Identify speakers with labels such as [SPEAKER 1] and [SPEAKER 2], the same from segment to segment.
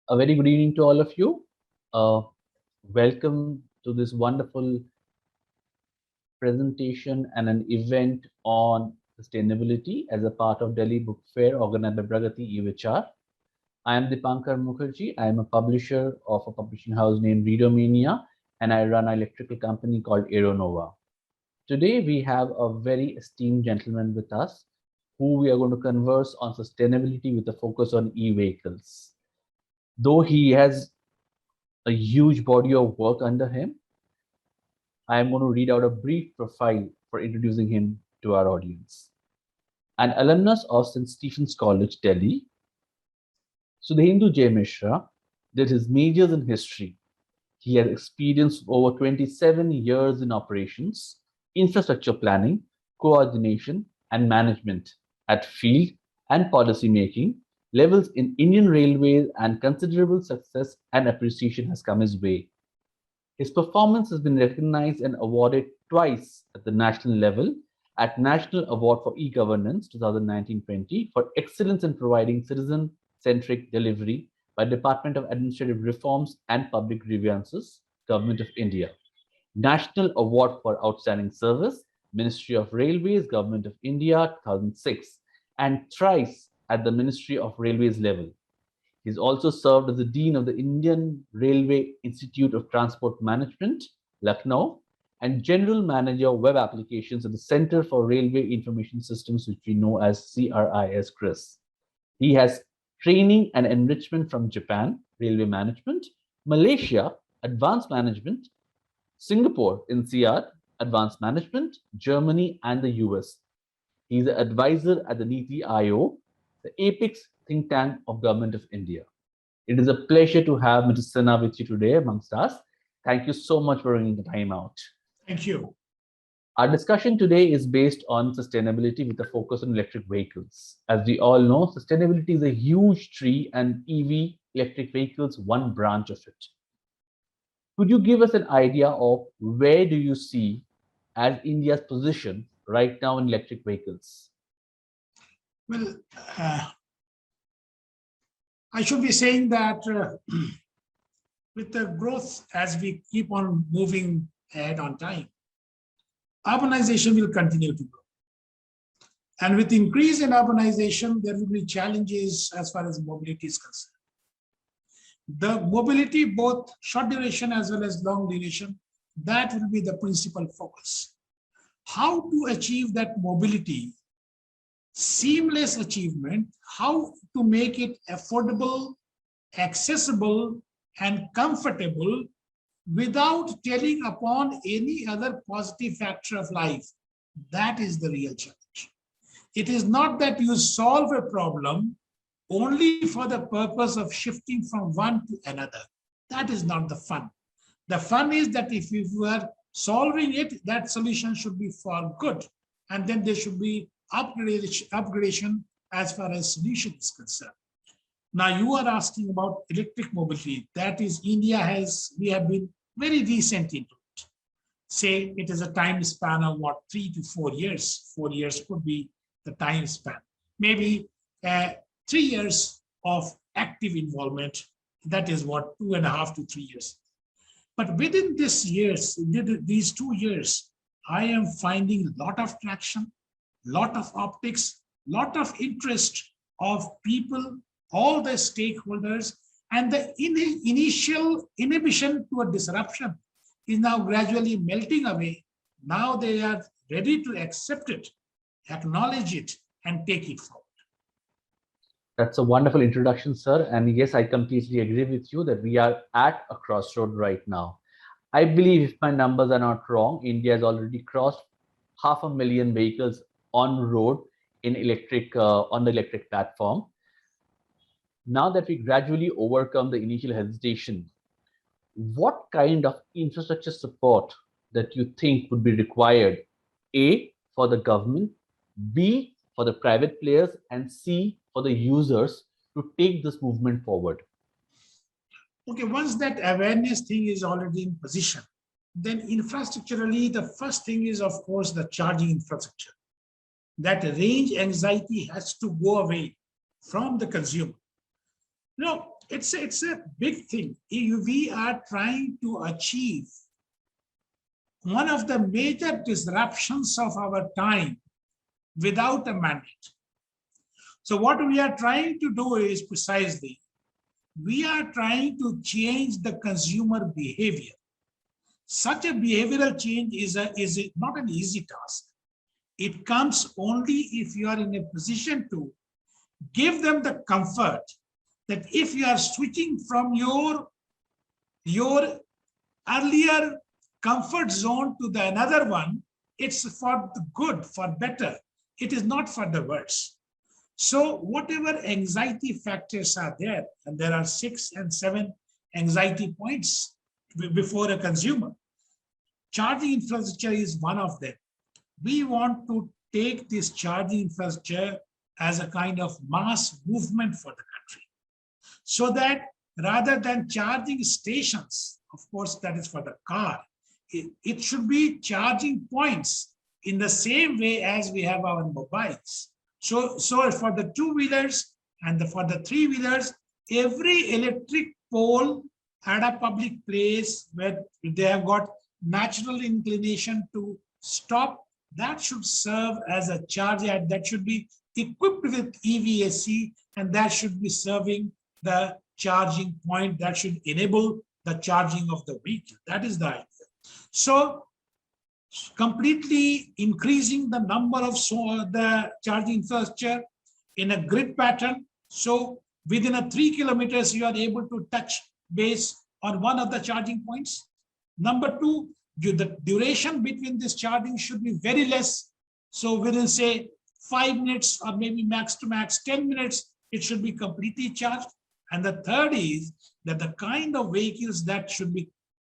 [SPEAKER 1] A very good evening to all of you. Welcome to this wonderful presentation and an event on sustainability as a part of Delhi Book Fair organized by pragatiE Vichaar. I am Dipankar Mukherjee. I am a publisher of a publishing house named Readomania, and I run an electrical company called Aeronova. Today, we have a very esteemed gentleman with us who we are going to converse on sustainability with a focus on e-vehicles. Though he has a huge body of work under him, I am going to read out a brief profile for introducing him to our audience. An alumnus of St. Stephen's College, Delhi, Sudhendu Jyoti Sinha did his majors in history. He has experience of over 27 years in operations, infrastructure planning, coordination, and management at field and policy making levels in Indian Railways, and considerable success and appreciation has come his way. His performance has been recognized and awarded twice at the national level at National Award for E-Governance 2019-20 for excellence in providing citizen-centric delivery by Department of Administrative Reforms and Public Grievances, Government of India. National Award for Outstanding Service, Ministry of Railways, Government of India 2006, and thrice at the Ministry of Railways level. He's also served as the Dean of the Indian Railway Institute of Transport Management, Lucknow, and General Manager of Web Applications at the Center for Railway Information Systems, which we know as CRIS. He has training and enrichment from Japan, Railway Management, Malaysia, Advanced Management, Singapore, INSEAD, Advanced Management, Germany, and the US. He is an advisor at the NITI Aayog, the apex think tank of Government of India. It is a pleasure to have Mr. Sinha with you today amongst us. Thank you so much for bringing the time out.
[SPEAKER 2] Thank you.
[SPEAKER 1] Our discussion today is based on sustainability with a focus on electric vehicles. As we all know, sustainability is a huge tree, and EV, electric vehicles, one branch of it. Could you give us an idea of where do you see as India's position right now in electric vehicles?
[SPEAKER 2] Well, I should be saying that with the growth, as we keep on moving ahead on time, urbanization will continue to grow. And with increase in urbanization, there will be challenges as far as mobility is concerned. The mobility, both short duration as well as long duration, that will be the principal focus. How to achieve that mobility, seamless achievement, how to make it affordable, accessible, and comfortable without telling upon any other positive factor of life. That is the real challenge. It is not that you solve a problem only for the purpose of shifting from one to another. That is not the fun. The fun is that if you are solving it, that solution should be for good. And then there should be upgradation as far as solution is concerned. Now you are asking about electric mobility. That is, we have been very recent into it. Say it is a time span of what, 3 to 4 years. 4 years could be the time span. Maybe 3 years of active involvement. That is what, 2.5 to 3 years. But within these 2 years, I am finding a lot of traction, lot of optics, lot of interest of people, all the stakeholders, and the initial inhibition to a disruption is now gradually melting away. Now they are ready to accept it, acknowledge it, and take it forward.
[SPEAKER 1] That's a wonderful introduction, sir. And yes, I completely agree with you that we are at a crossroad right now. I believe, if my numbers are not wrong, India has already crossed 500,000 vehicles on road in electric on the electric platform. Now that we gradually overcome the initial hesitation, what kind of infrastructure support that you think would be required, A, for the government, B, for the private players, and C, for the users to take this movement forward?
[SPEAKER 2] Okay, once that awareness thing is already in position, then infrastructurally, the first thing is, of course, the charging infrastructure. That range anxiety has to go away from the consumer. You know, It's a big thing. We are trying to achieve one of the major disruptions of our time without a mandate. So what we are trying to do is precisely, we are trying to change the consumer behavior. Such a behavioral change is not an easy task. It comes only if you are in a position to give them the comfort that if you are switching from your earlier comfort zone to the another one, it's for the good, for better. It is not for the worse. So whatever anxiety factors are there, and there are 6 and 7 anxiety points before a consumer, charging infrastructure is one of them. We want to take this charging infrastructure as a kind of mass movement for the country, so that rather than charging stations, of course, that is for the car, it should be charging points in the same way as we have our mobiles. So for the two-wheelers and for the three-wheelers, every electric pole at a public place where they have got natural inclination to stop, that should serve as a charger, that should be equipped with EVSE, and that should be serving the charging point that should enable the charging of the vehicle. That is the idea. So completely increasing the number of the charging infrastructure in a grid pattern. So within a 3 kilometers, you are able to touch base on one of the charging points. Number two, the duration between this charging should be very less. So within, say, 5 minutes or maybe max to max 10 minutes, it should be completely charged. And the third is that the kind of vehicles that should be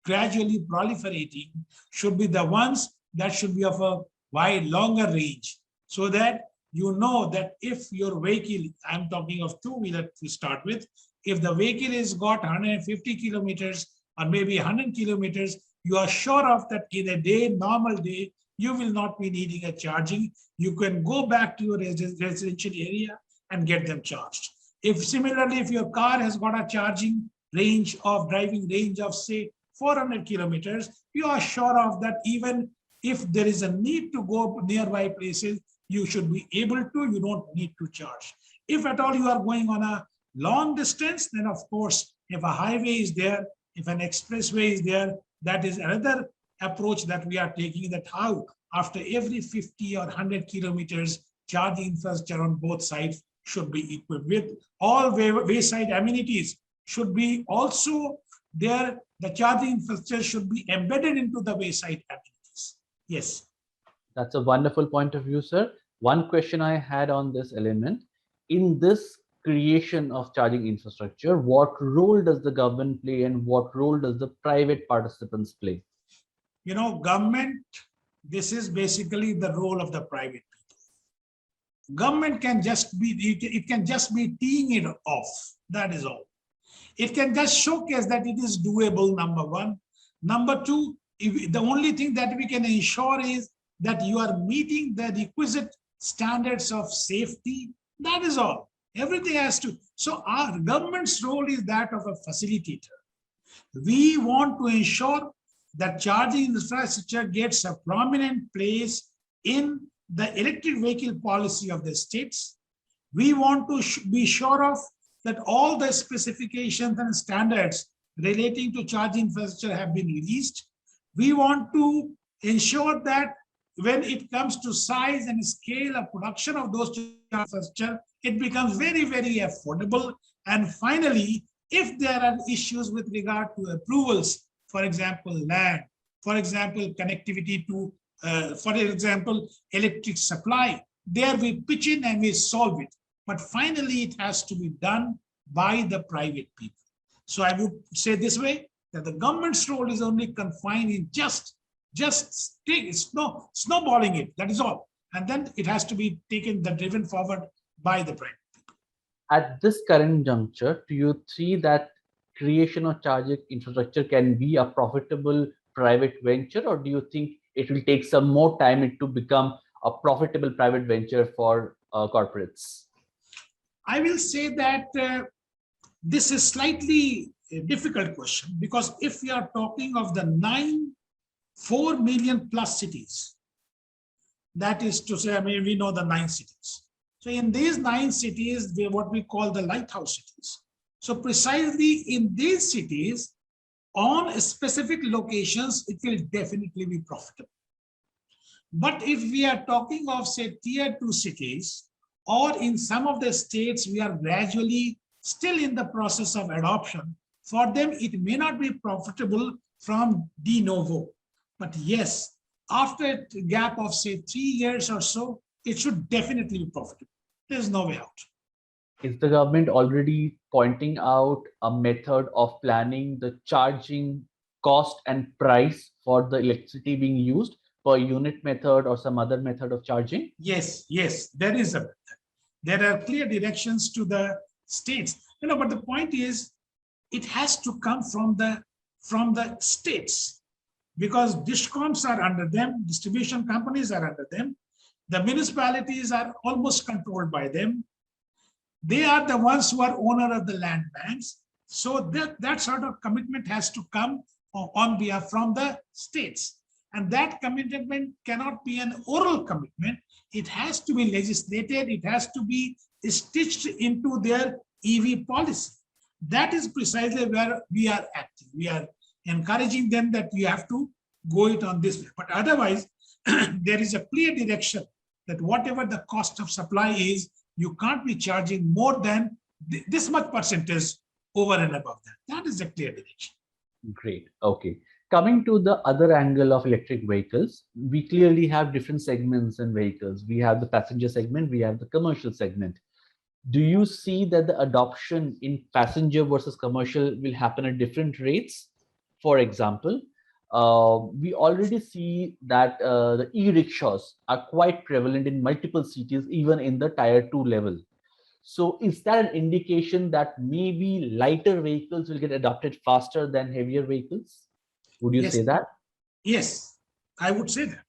[SPEAKER 2] gradually proliferating should be the ones that should be of a wide, longer range, so that you know that if your vehicle, I'm talking of two-wheeler to start with, if the vehicle is got 150 kilometers or maybe 100 kilometers, you are sure of that in a day, normal day, you will not be needing a charging. You can go back to your residential area and get them charged. If similarly, if your car has got a charging range of driving range of, say, 400 kilometers, you are sure of that even if there is a need to go nearby places, you should be able to, you don't need to charge. If at all you are going on a long distance, then of course, if a highway is there, if an expressway is there, that is another approach that we are taking, that how after every 50 or 100 kilometers, charging infrastructure on both sides should be equipped with all wayside amenities should be also there. The charging infrastructure should be embedded into the wayside amenities. Yes.
[SPEAKER 1] That's a wonderful point of view, sir. One question I had on this element, in this creation of charging infrastructure, what role does the government play and what role does the private participants play?
[SPEAKER 2] You know, government, this is basically the role of the private people. Government can just be, it can just be teeing it off. That is all. It can just showcase that it is doable, number one. Number two, the only thing that we can ensure is that you are meeting the requisite standards of safety. That is all. Everything has to. So our government's role is that of a facilitator. We want to ensure that charging infrastructure gets a prominent place in the electric vehicle policy of the states. We want to be sure of that all the specifications and standards relating to charging infrastructure have been released. We want to ensure that when it comes to size and scale of production of those infrastructure, it becomes very, very affordable. And finally, if there are issues with regard to approvals, for example, land, for example, connectivity to, for example, electric supply, there we pitch in and we solve it. But finally, it has to be done by the private people. So I would say this way, that the government's role is only confined in just snowballing it, that is all. And then it has to be driven forward by the private people.
[SPEAKER 1] At this current juncture, do you see that creation of charging infrastructure can be a profitable private venture, or do you think it will take some more time to become a profitable private venture for corporates?
[SPEAKER 2] I will say that this is slightly a difficult question, because if we are talking of the 4 million plus cities, that is to say, I mean, we know the 9 cities. So in these 9 cities, they what we call the lighthouse cities. So precisely in these cities, on specific locations, it will definitely be profitable. But if we are talking of, say, tier 2 cities, or in some of the states, we are gradually still in the process of adoption, for them, it may not be profitable from de novo. But yes, after a gap of, say, 3 years or so, it should definitely be profitable. There's no way out.
[SPEAKER 1] Is the government already pointing out a method of planning the charging cost and price for the electricity being used per unit method or some other method of charging?
[SPEAKER 2] Yes, yes, there is a method. There are clear directions to the states. But the point is, it has to come from the states, because discoms are under them, distribution companies are under them, the municipalities are almost controlled by them. They are the ones who are owner of the land banks. So that sort of commitment has to come on behalf from the states. And that commitment cannot be an oral commitment. It has to be legislated. It has to be stitched into their EV policy. That is precisely where we are acting. We are encouraging them that you have to go it on this way. But otherwise, there is a clear direction that whatever the cost of supply is, you can't be charging more than this much percentage over and above that. That is a clear direction.
[SPEAKER 1] Great. Okay. Coming to the other angle of electric vehicles, we clearly have different segments in vehicles. We have the passenger segment, we have the commercial segment. Do you see that the adoption in passenger versus commercial will happen at different rates? For example, we already see that the e-rickshaws are quite prevalent in multiple cities, even in the tier 2 level. So is that an indication that maybe lighter vehicles will get adopted faster than heavier vehicles? Would you say that?
[SPEAKER 2] Yes, I would say that.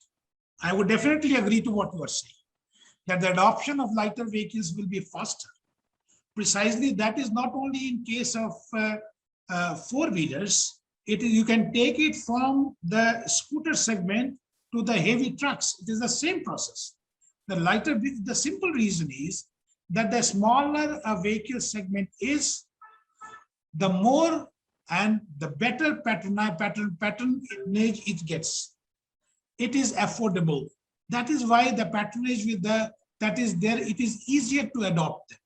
[SPEAKER 2] I would definitely agree to what you are saying, that the adoption of lighter vehicles will be faster. Precisely, that is not only in case of four-wheelers. You can take it from the scooter segment to the heavy trucks. It is the same process. The simple reason is that the smaller a vehicle segment is, the more and the better patronage it gets. It is affordable. That is why the patronage that is there, it is easier to adopt them.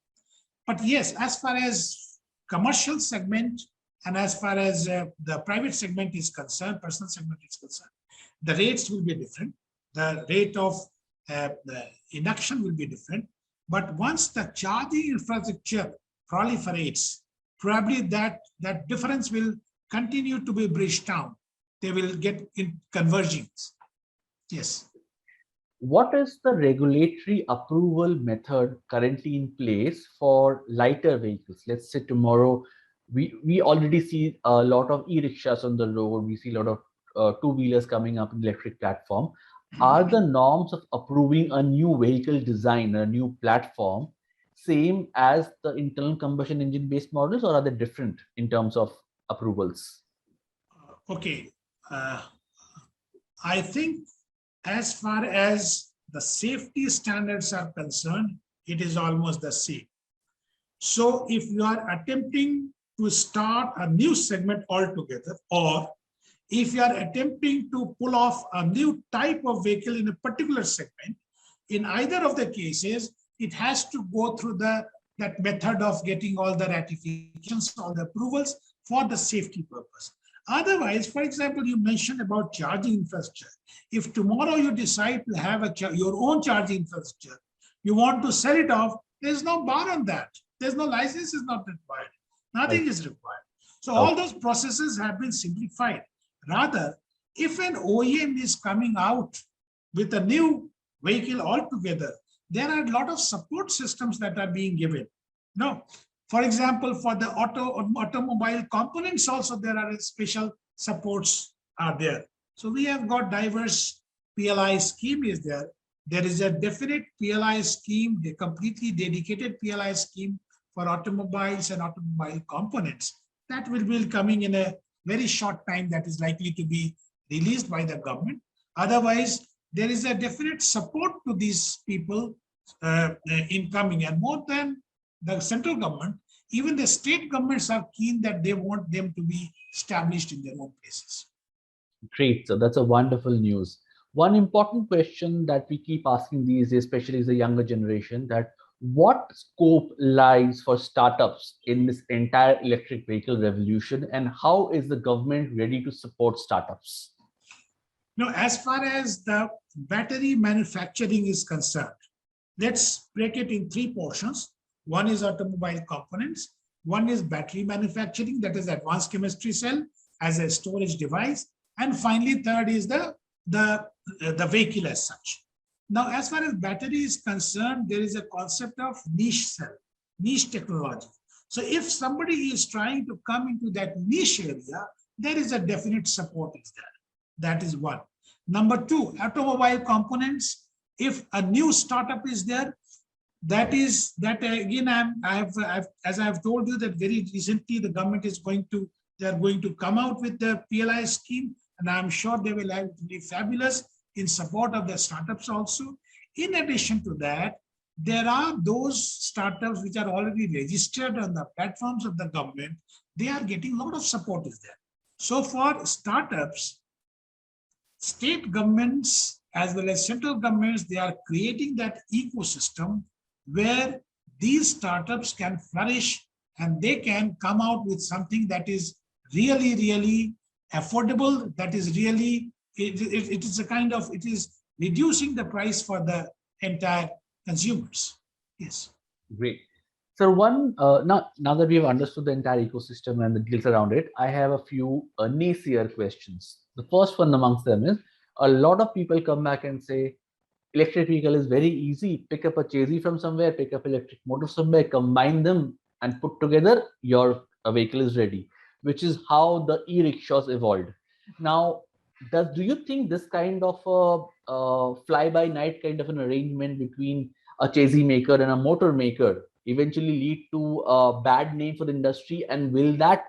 [SPEAKER 2] But yes, as far as commercial segment and as far as the private segment is concerned, personal segment is concerned, the rates will be different. The rate of the induction will be different. But once the charging infrastructure proliferates, probably that difference will continue to be bridged down. They will get in convergence. Yes.
[SPEAKER 1] What is the regulatory approval method currently in place for lighter vehicles? Let's say tomorrow, we already see a lot of e-rickshaws on the road. We see a lot of two-wheelers coming up in the electric platform. Are the norms of approving a new vehicle design, a new platform, same as the internal combustion engine based models, or are they different in terms of approvals?
[SPEAKER 2] Okay. I think as far as the safety standards are concerned, it is almost the same. So if you are attempting to start a new segment altogether, or if you are attempting to pull off a new type of vehicle in a particular segment, in either of the cases, it has to go through that method of getting all the ratifications, all the approvals for the safety purpose. Otherwise, for example, you mentioned about charging infrastructure. If tomorrow you decide to have your own charging infrastructure, you want to sell it off, there's no bar on that. There's no license is not required. Nothing is required. So all those processes have been simplified. Rather, if an OEM is coming out with a new vehicle altogether, there are a lot of support systems that are being given. No. For example, for the automobile components also, there are special supports are there. So we have got diverse PLI scheme is there. There is a definite PLI scheme, the completely dedicated PLI scheme for automobiles and automobile components. That will be coming in a very short time, that is likely to be released by the government. Otherwise, there is a definite support to these people in coming, and more than the central government, even the state governments are keen that they want them to be established in their own places.
[SPEAKER 1] Great. So that's a wonderful news. One important question that we keep asking these days, especially as the younger generation, that what scope lies for startups in this entire electric vehicle revolution, and how is the government ready to support startups?
[SPEAKER 2] Now, as far as the battery manufacturing is concerned, let's break it in three portions. One is automobile components, one is battery manufacturing, that is advanced chemistry cell as a storage device, and finally third is the vehicle as such. Now, as far as battery is concerned, there is a concept of niche cell, niche technology. So if somebody is trying to come into that niche area, there is a definite support is there. That is one. Number two, automobile components. If a new startup is there, that again, as I have told you that very recently the government is they are going to come out with the PLI scheme, and I'm sure they will have to be fabulous in support of the startups also. In addition to that, there are those startups which are already registered on the platforms of the government. They are getting a lot of support is there. So for startups, state governments as well as central governments, they are creating that ecosystem where these startups can flourish and they can come out with something that is really, really affordable, that is really, it is reducing the price for the entire consumers. Yes.
[SPEAKER 1] Great. So now that we have understood the entire ecosystem and the deals around it, I have a few naysayer questions. The first one amongst them is, a lot of people come back and say, electric vehicle is very easy. Pick up a chassis from somewhere, pick up electric motor somewhere, combine them and put together, your vehicle is ready, which is how the e-rickshaws evolved. Now, do you think this kind of fly-by-night kind of an arrangement between a chassis maker and a motor maker eventually lead to a bad name for the industry, and will that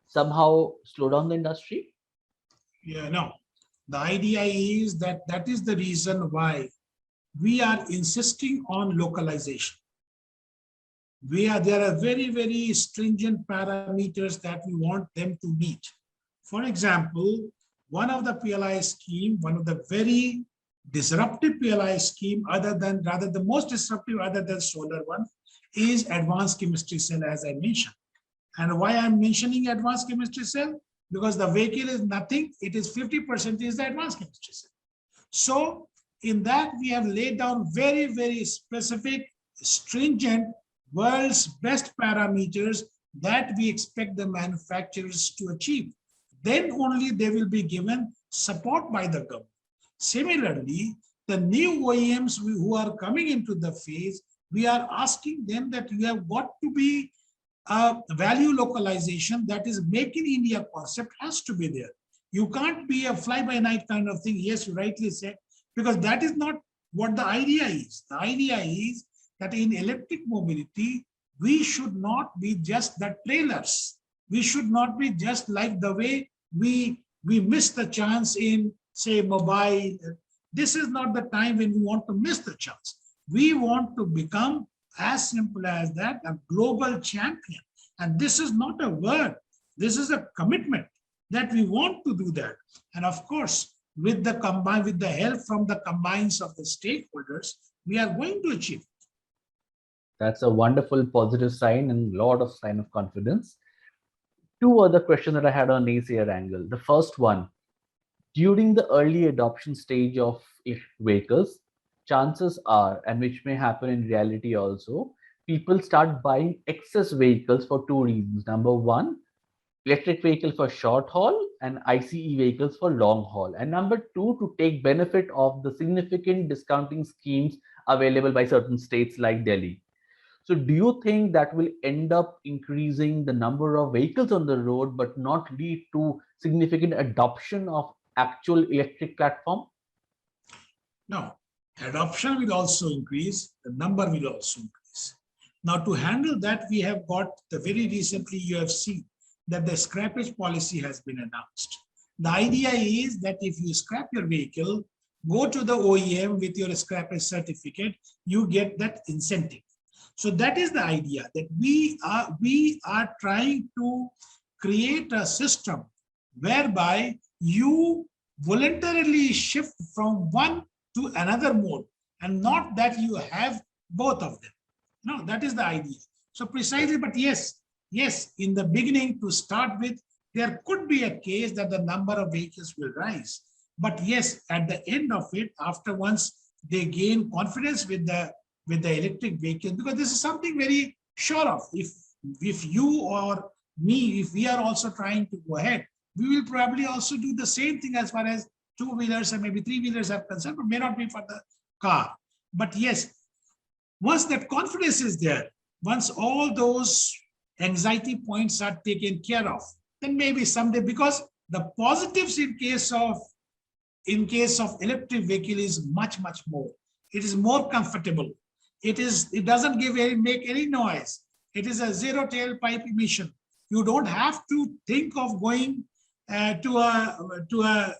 [SPEAKER 1] somehow slow down the industry?
[SPEAKER 2] Yeah, no. The idea is that is the reason why we are insisting on localization. There are very, very stringent parameters that we want them to meet. For example, one of the PLI scheme, one of the very disruptive PLI scheme, rather the most disruptive other than solar one, is advanced chemistry cell, as I mentioned. And why I'm mentioning advanced chemistry cell? Because the vehicle is nothing, it is 50% is the advanced chemistry cell. So in that we have laid down very, very specific, stringent, world's best parameters that we expect the manufacturers to achieve. Then only they will be given support by the government. Similarly, the new OEMs who are coming into the phase, we are asking them that you have got to be value localization, that is make in India concept has to be there. You can't be a fly-by-night kind of thing. Yes, you rightly said, because that is not what the idea is. The idea is that in electric mobility, we should not be just the trailers. We should not be just like the way we miss the chance in, say, mobile. This is not the time when we want to miss the chance. We want to become, as simple as that, a global champion. And this is not a word. This is a commitment that we want to do that. And of course, with the help from the combines of the stakeholders, we are going to achieve it.
[SPEAKER 1] That's a wonderful positive sign and a lot of sign of confidence. Two other questions that I had on naysayer angle. The first one, during the early adoption stage of vehicles, chances are, and which may happen in reality also, people start buying excess vehicles for two reasons. Number one, electric vehicle for short haul and ICE vehicles for long haul. And number two, to take benefit of the significant discounting schemes available by certain states like Delhi. So do you think that will end up increasing the number of vehicles on the road, but not lead to significant adoption of actual electric platform?
[SPEAKER 2] No, adoption will also increase, the number will also increase. Now, to handle that, we have got the very recently you have seen that the scrappage policy has been announced. The idea is that if you scrap your vehicle, go to the OEM with your scrappage certificate, you get that incentive. So that is the idea, that we are trying to create a system whereby you voluntarily shift from one to another mode, and not that you have both of them. No, that is the idea. So precisely, but yes, in the beginning to start with, there could be a case that the number of vehicles will rise. But yes, at the end of it, after once they gain confidence with the electric vehicle, because this is something very sure of. If you or me, if we are also trying to go ahead, we will probably also do the same thing as far as two-wheelers and maybe three-wheelers are concerned, but may not be for the car. But yes, once that confidence is there, once all those anxiety points are taken care of, then maybe someday, because the positives in case of electric vehicle is much more. It is more comfortable. It doesn't make any noise. It is a zero tailpipe emission. You don't have to think of going to a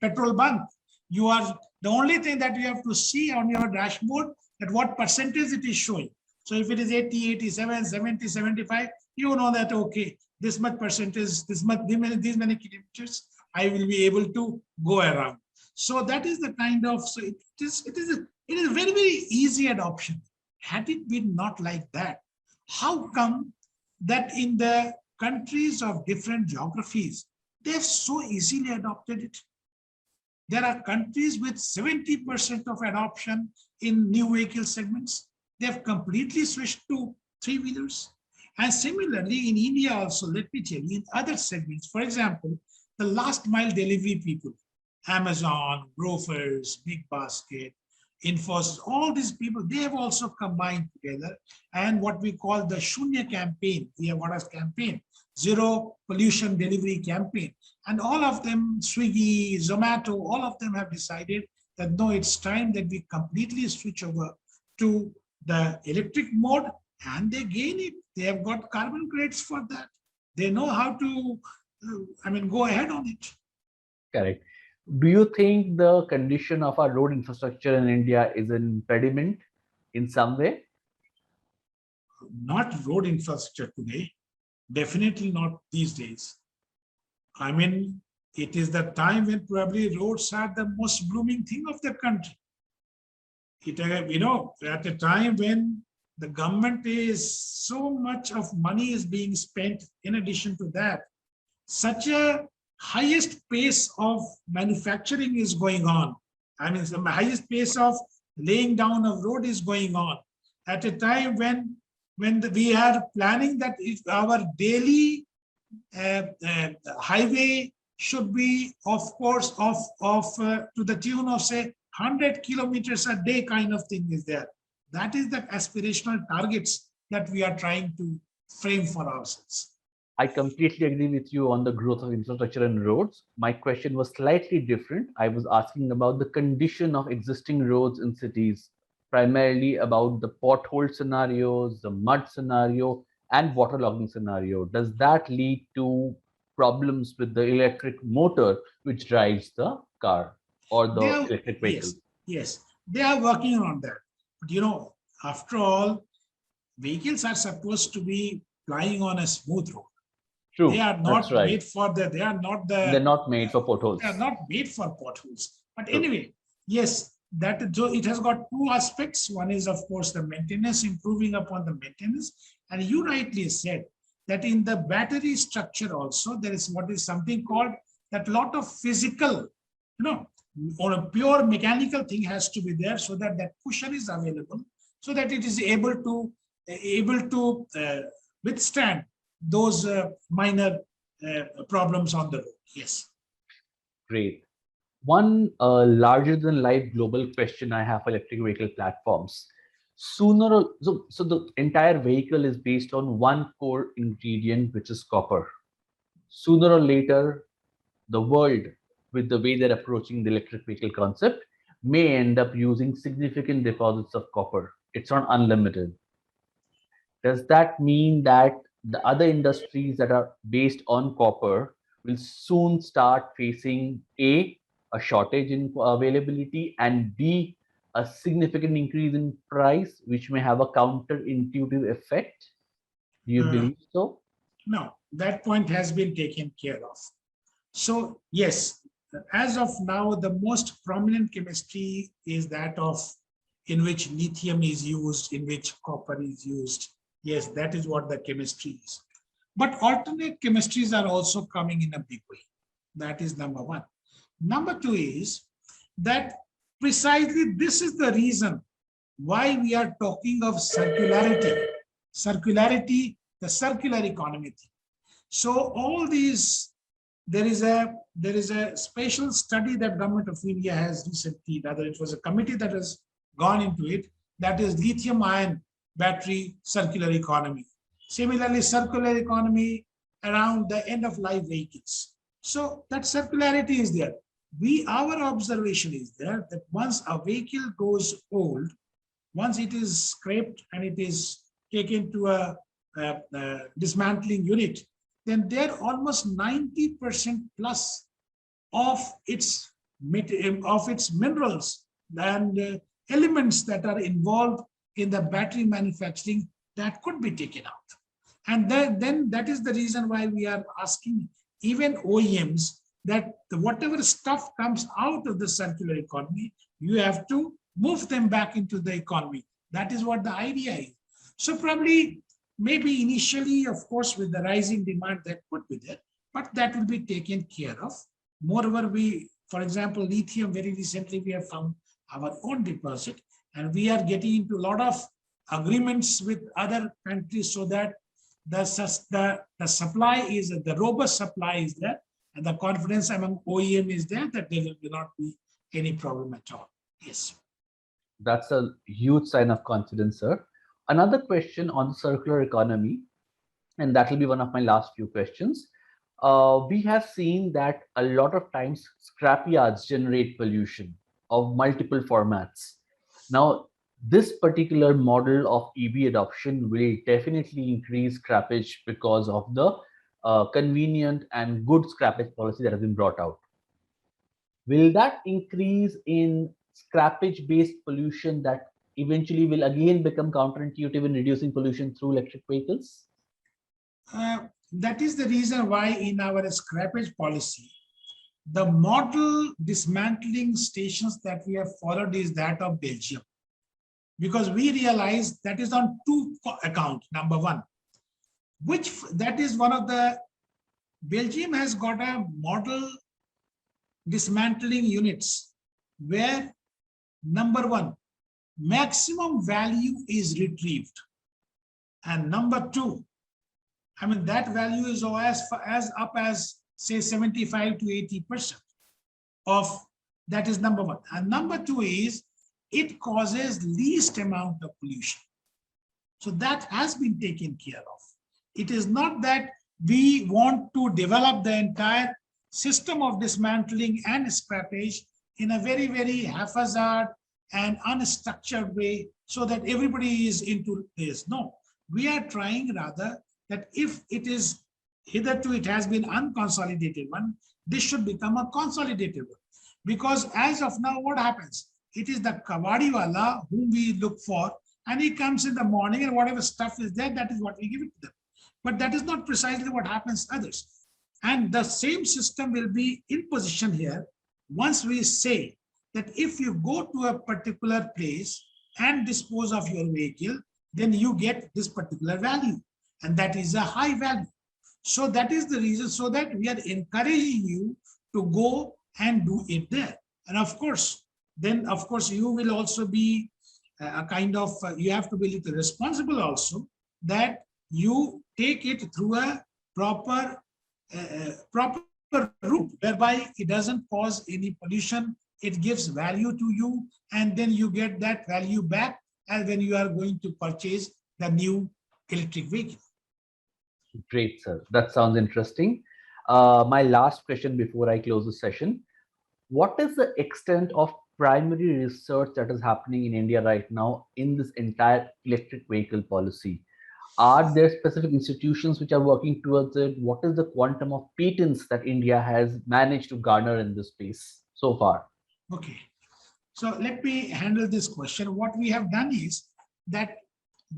[SPEAKER 2] petrol bunk. You are the only thing that you have to see on your dashboard, that what percentage it is showing. So if it is 80, 87, 70, 75, you know that, okay, this much percentage, these many kilometers, I will be able to go around. So that is the kind of, so it is a very easy adoption. Had it been not like that, how come that in the countries of different geographies, they have so easily adopted it? There are countries with 70% of adoption in new vehicle segments. They have completely switched to three-wheelers. And similarly, in India also, let me tell you, in other segments, for example, the last mile delivery people, Amazon, Grofers, Big Basket, Infosys, all these people, they have also combined together, and what we call the Shunya campaign. We have what is campaign, zero pollution delivery campaign. And all of them, Swiggy, Zomato, all of them have decided that no, it's time that we completely switch over to the electric mode, and they gain it. They have got carbon credits for that. They know how to, go ahead on it.
[SPEAKER 1] Correct. Do you think the condition of our road infrastructure in India is an impediment in some way?
[SPEAKER 2] Not road infrastructure today. Definitely not these days. I mean, it is the time when probably roads are the most blooming thing of the country. At a time when the government is so much of money is being spent, in addition to that, such a highest pace of manufacturing is going on. I mean, the highest pace of laying down of road is going on at a time when we are planning that if our daily highway should be, of course, to the tune of say 100 kilometers a day kind of thing is there. That is the aspirational targets that we are trying to frame for ourselves.
[SPEAKER 1] I completely agree with you on the growth of infrastructure and roads. My question was slightly different. I was asking about the condition of existing roads in cities, primarily about the pothole scenarios, the mud scenario, and waterlogging scenario. Does that lead to problems with the electric motor which drives the car or the electric vehicle?
[SPEAKER 2] Yes, they are working on that. But after all, vehicles are supposed to be flying on a smooth road.
[SPEAKER 1] True.
[SPEAKER 2] They are not
[SPEAKER 1] right.
[SPEAKER 2] made for that.
[SPEAKER 1] They're not made for potholes.
[SPEAKER 2] They are not made for potholes. But anyway, yes, it has got two aspects. One is, of course, the maintenance, improving upon the maintenance. And you rightly said that in the battery structure also, there is what is something called that lot of physical, or a pure mechanical thing has to be there, so that that cushion is available, so that it is able to withstand those minor problems on the road. Yes.
[SPEAKER 1] Great. One larger than life global question I have for electric vehicle platforms. So the entire vehicle is based on one core ingredient, which is copper. Sooner or later, the world, with the way they're approaching the electric vehicle concept, may end up using significant deposits of copper. It's not unlimited. Does that mean that the other industries that are based on copper will soon start facing a shortage in availability, and B, a significant increase in price, which may have a counterintuitive effect? Do you
[SPEAKER 2] Uh,
[SPEAKER 1] believe so?
[SPEAKER 2] no, that point has been taken care of. So yes, as of now, the most prominent chemistry is that of in which lithium is used, in which copper is used. Yes, that is what the chemistry is. But alternate chemistries are also coming in a big way. That is number one. Number two is that precisely this is the reason why we are talking of circularity. Circularity, the circular economy. So all these, there is a special study that Government of India has recently, rather it was a committee that has gone into it, that is lithium ion battery circular economy. Similarly, circular economy around the end of life vehicles. So that circularity is there. Our observation is there that once a vehicle goes old, once it is scraped and it is taken to a dismantling unit, then there almost 90% plus of its minerals and elements that are involved in the battery manufacturing that could be taken out. And then that is the reason why we are asking even OEMs that whatever stuff comes out of the circular economy, you have to move them back into the economy. That is what the idea is. So probably, maybe initially, of course, with the rising demand that could be there, but that will be taken care of. Moreover, for example, lithium, very recently we have found our own deposit, and we are getting into a lot of agreements with other countries so that the supply is, the robust supply is there, and the confidence among OEM is there that there will not be any problem at all. Yes.
[SPEAKER 1] That's a huge sign of confidence, sir. Another question on the circular economy, and that will be one of my last few questions. We have seen that a lot of times scrapyards generate pollution of multiple formats. Now, this particular model of EV adoption will definitely increase scrappage because of the convenient and good scrappage policy that has been brought out. Will that increase in scrappage based pollution that eventually will again become counterintuitive in reducing pollution through electric vehicles?
[SPEAKER 2] That is the reason why in our scrappage policy, the model dismantling stations that we have followed is that of Belgium, because we realize that is on two accounts. Number one, that is one of the, Belgium has got a model dismantling units where, number one, maximum value is retrieved, and number two, I mean, that value is as up as say 75 to 80% of that is number one. And number two is it causes least amount of pollution. So that has been taken care of. It is not that we want to develop the entire system of dismantling and scrappage in a very, very haphazard and unstructured way so that everybody is into this. No, we are trying rather that if it is hitherto it has been unconsolidated one, this should become a consolidated one. Because as of now, what happens? It is the kawadiwala whom we look for, and he comes in the morning and whatever stuff is there, that is what we give it to them. But that is not precisely what happens to others. And the same system will be in position here once we say that if you go to a particular place and dispose of your vehicle, then you get this particular value, and that is a high value. So that is the reason, so that we are encouraging you to go and do it there. And of course, then of course you will also be a kind of, you have to be a little responsible also, that you take it through a proper route whereby it doesn't cause any pollution, it gives value to you, and then you get that value back as when you are going to purchase the new electric vehicle.
[SPEAKER 1] Great, sir. That sounds interesting. My last question before I close the session. What is the extent of primary research that is happening in India right now in this entire electric vehicle policy? Are there specific institutions which are working towards it? What is the quantum of patents that India has managed to garner in this space so far?
[SPEAKER 2] Okay. So let me handle this question. What we have done is that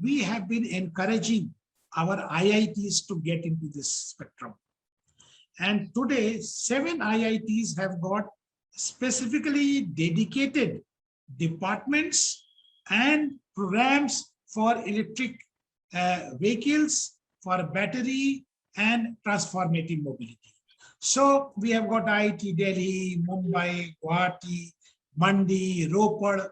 [SPEAKER 2] we have been encouraging our IITs to get into this spectrum. And today, 7 IITs have got specifically dedicated departments and programs for electric vehicles, for battery and transformative mobility. So we have got IIT Delhi, Mumbai, Guwahati, Mandi, Ropar,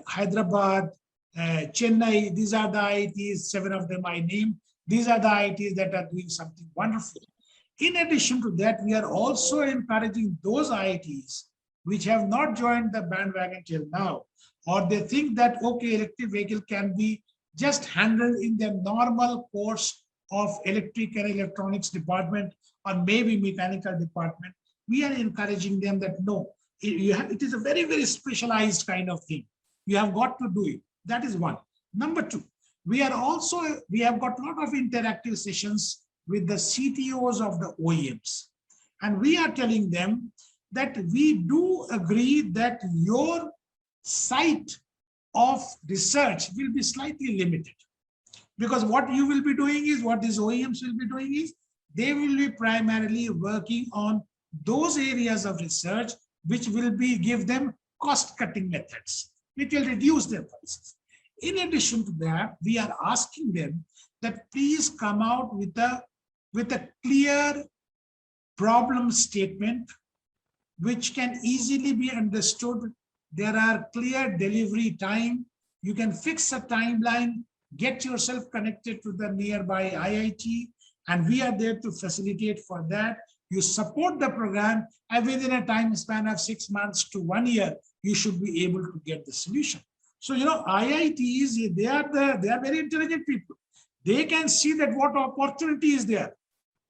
[SPEAKER 2] Hyderabad, Chennai. These are the IITs, 7 of them I named. These are the IITs that are doing something wonderful. In addition to that, we are also encouraging those IITs which have not joined the bandwagon till now, or they think that, okay, electric vehicle can be just handled in the normal course of electric and electronics department, or maybe mechanical department. We are encouraging them that no, it is a very, very specialized kind of thing. You have got to do it. That is one. Number two, we have got a lot of interactive sessions with the CTOs of the OEMs. And we are telling them that we do agree that your site of research will be slightly limited. Because what you will be doing is, what these OEMs will be doing is, they will be primarily working on those areas of research which will give them cost-cutting methods, which will reduce their prices. In addition to that, we are asking them that please come out with a clear problem statement which can easily be understood. There are clear delivery time. You can fix a timeline, get yourself connected to the nearby IIT, and we are there to facilitate for that. You support the program, and within a time span of 6 months to 1 year, you should be able to get the solution. So, IITs, they are very intelligent people. They can see that what opportunity is there.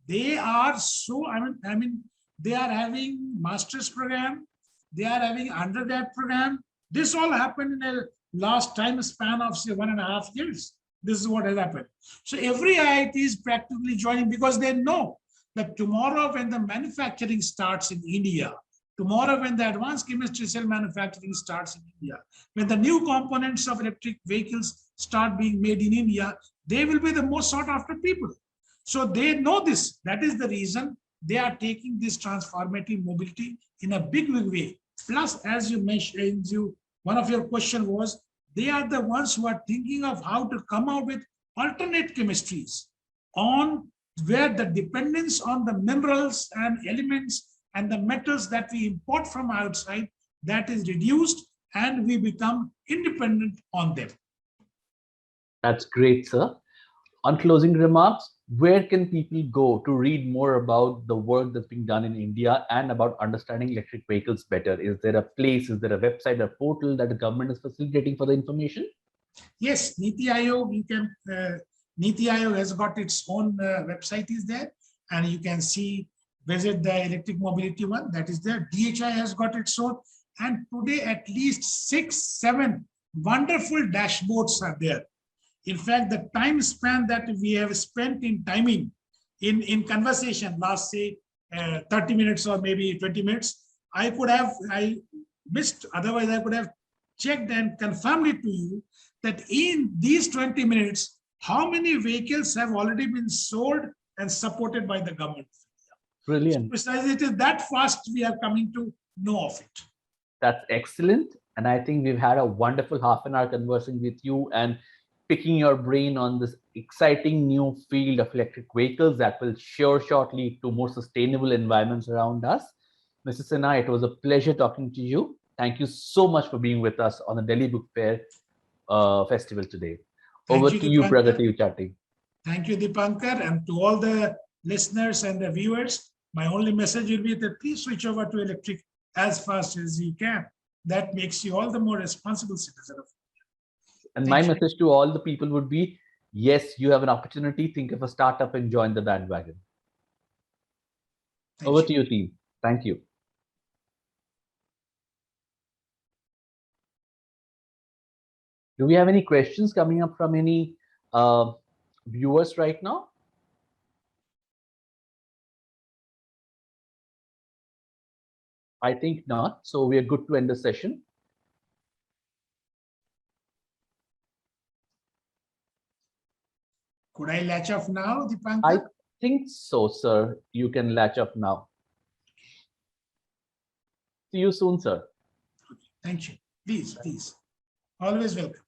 [SPEAKER 2] They are so, they are having master's program, they are having undergrad program. This all happened in a last time span of say 1.5 years. This is what has happened. So every IIT is practically joining because they know that tomorrow when the manufacturing starts in India, tomorrow when the advanced chemistry cell manufacturing starts in India, when the new components of electric vehicles start being made in India, they will be the most sought after people. So they know this. That is the reason they are taking this transformative mobility in a big way. Plus, as you mentioned, one of your questions was, they are the ones who are thinking of how to come out with alternate chemistries on where the dependence on the minerals and elements and the metals that we import from outside, that is reduced and we become independent on them.
[SPEAKER 1] That's great, sir. On closing remarks, where can people go to read more about the work that's being done in India and about understanding electric vehicles better? Is there a place, is there a website, a portal that the government is facilitating for the information?
[SPEAKER 2] Yes, Niti Aayog, Niti Aayog has got its own website is there, and you can visit the electric mobility one that is there. DHI has got its own, and today at least 6-7 wonderful dashboards are there. In fact, the time span that we have spent in timing, in conversation, last say 30 minutes or maybe 20 minutes, I missed, otherwise I could have checked and confirmed it to you that in these 20 minutes, how many vehicles have already been sold and supported by the government.
[SPEAKER 1] Brilliant.
[SPEAKER 2] So precisely, it is that fast we are coming to know of it.
[SPEAKER 1] That's excellent. And I think we've had a wonderful half an hour conversing with you and picking your brain on this exciting new field of electric vehicles that will shortly lead to more sustainable environments around us. Mrs. Sinha, it was a pleasure talking to you. Thank you so much for being with us on the Delhi Book Fair festival today. Over to you, pragatiE.
[SPEAKER 2] Thank you, Dipankar, and to all the listeners and the viewers. My only message will be that please switch over to electric as fast as you can. That makes you all the more responsible citizen of India.
[SPEAKER 1] And my message to all the people would be, yes, you have an opportunity. Think of a startup and join the bandwagon. Over to you, team. Thank you. Do we have any questions coming up from any viewers right now? I think not. So we are good to end the session.
[SPEAKER 2] Could I latch off now,
[SPEAKER 1] I
[SPEAKER 2] Dipankar?
[SPEAKER 1] think so, sir. You can latch up now. See you soon, sir.
[SPEAKER 2] Thank you. Please, please. Always welcome.